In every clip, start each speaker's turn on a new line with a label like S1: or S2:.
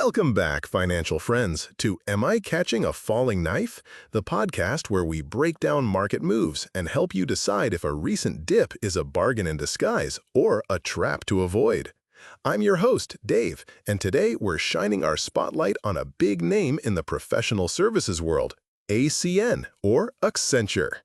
S1: Welcome back, financial friends, to Am I Catching a Falling Knife? The podcast where we break down market moves and help you decide if a recent dip is a bargain in disguise or a trap to avoid. I'm your host, Dave, and today we're shining our spotlight on a big name in the professional services world, ACN, or Accenture.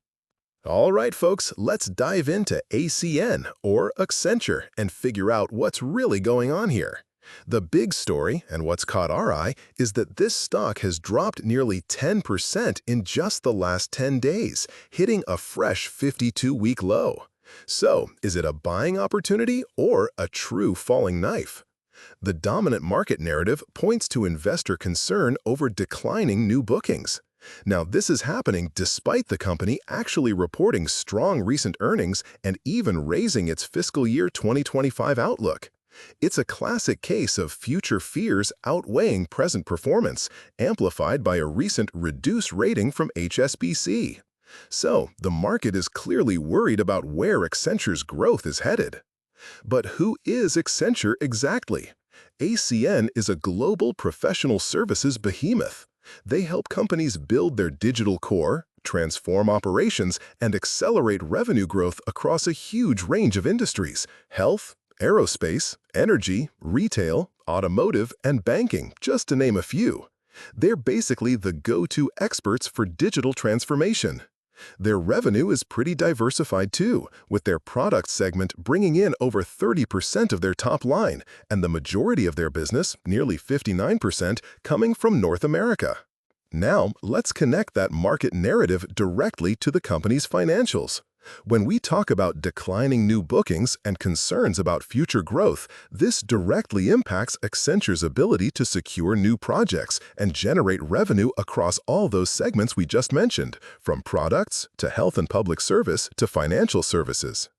S1: All right, folks, let's dive into ACN, or Accenture, and figure out what's really going on here. The big story, and what's caught our eye, is that this stock has dropped nearly 10% in just the last 10 days, hitting a fresh 52-week low. So, is it a buying opportunity or a true falling knife? The dominant market narrative points to investor concern over declining new bookings. Now, this is happening despite the company actually reporting strong recent earnings and even raising its fiscal year 2025 outlook. It's a classic case of future fears outweighing present performance, amplified by a recent reduced rating from HSBC. So, the market is clearly worried about where Accenture's growth is headed. But who is Accenture exactly? ACN is a global professional services behemoth. They help companies build their digital core, transform operations, and accelerate revenue growth across a huge range of industries: health, aerospace, energy, retail, automotive, and banking, just to name a few. They're basically the go-to experts for digital transformation. Their revenue is pretty diversified too, with their product segment bringing in over 30% of their top line, and the majority of their business, nearly 59%, coming from North America. Now, let's connect that market narrative directly to the company's financials. When we talk about declining new bookings and concerns about future growth, this directly impacts Accenture's ability to secure new projects and generate revenue across all those segments we just mentioned, from products to health and public service to financial services.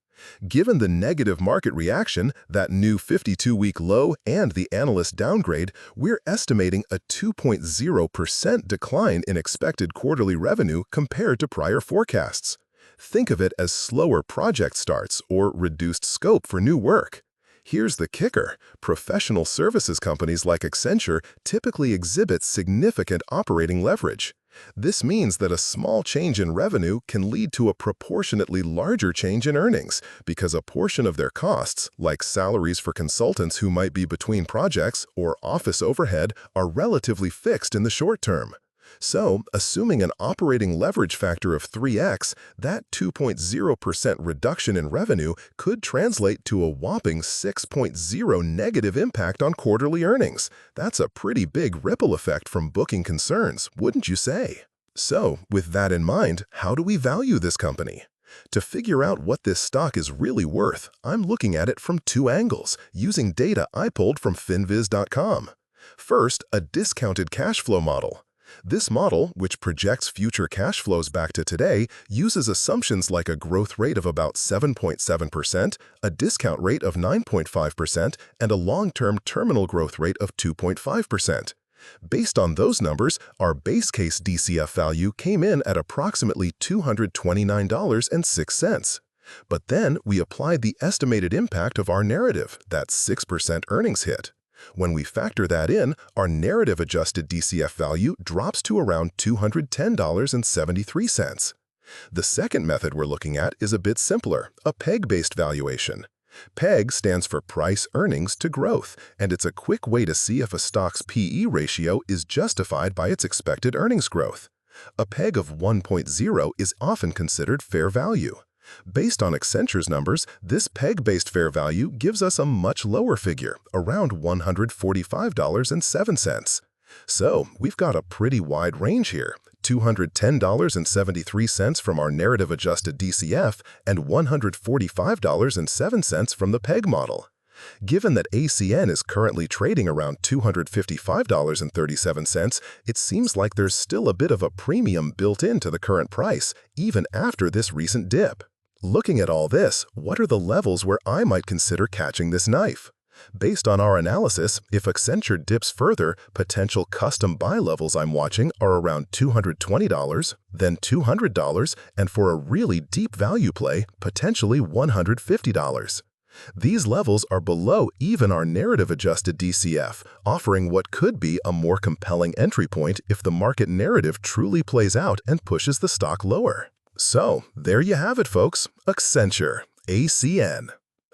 S1: Given the negative market reaction, that new 52-week low, and the analyst downgrade, we're estimating a 2.0% decline in expected quarterly revenue compared to prior forecasts. Think of it as slower project starts or reduced scope for new work. Here's the kicker: professional services companies like Accenture typically exhibit significant operating leverage. This means that a small change in revenue can lead to a proportionately larger change in earnings, because a portion of their costs, like salaries for consultants who might be between projects or office overhead, are relatively fixed in the short term. So, assuming an operating leverage factor of 3x, that 2.0% reduction in revenue could translate to a whopping 6.0 negative impact on quarterly earnings. That's a pretty big ripple effect from booking concerns, wouldn't you say? So, with that in mind, how do we value this company? To figure out what this stock is really worth, I'm looking at it from two angles, using data I pulled from finviz.com. First, a discounted cash flow model. This model, which projects future cash flows back to today, uses assumptions like a growth rate of about 7.7%, a discount rate of 9.5%, and a long-term terminal growth rate of 2.5%. Based on those numbers, our base case DCF value came in at approximately $229.06. But then we applied the estimated impact of our narrative, that 6% earnings hit. When we factor that in, our narrative-adjusted DCF value drops to around $210.73. The second method we're looking at is a bit simpler, a PEG-based valuation. PEG stands for price earnings to growth, and it's a quick way to see if a stock's PE ratio is justified by its expected earnings growth. A PEG of 1.0 is often considered fair value. Based on Accenture's numbers, this PEG-based fair value gives us a much lower figure, around $145.07. So, we've got a pretty wide range here, $210.73 from our narrative-adjusted DCF and $145.07 from the PEG model. Given that ACN is currently trading around $255.37, it seems like there's still a bit of a premium built into the current price, even after this recent dip. Looking at all this, what are the levels where I might consider catching this knife? Based on our analysis, if Accenture dips further, potential custom buy levels I'm watching are around $220, then $200, and for a really deep value play, potentially $150. These levels are below even our narrative-adjusted DCF, offering what could be a more compelling entry point if the market narrative truly plays out and pushes the stock lower. So, there you have it, folks. Accenture, ACN.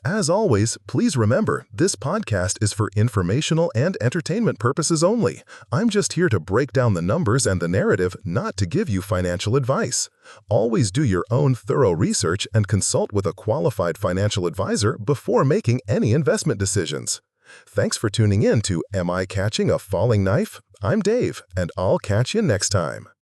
S1: As always, please remember, this podcast is for informational and entertainment purposes only. I'm just here to break down the numbers and the narrative, not to give you financial advice. Always do your own thorough research and consult with a qualified financial advisor before making any investment decisions. Thanks for tuning in to Am I Catching a Falling Knife? I'm Dave, and I'll catch you next time.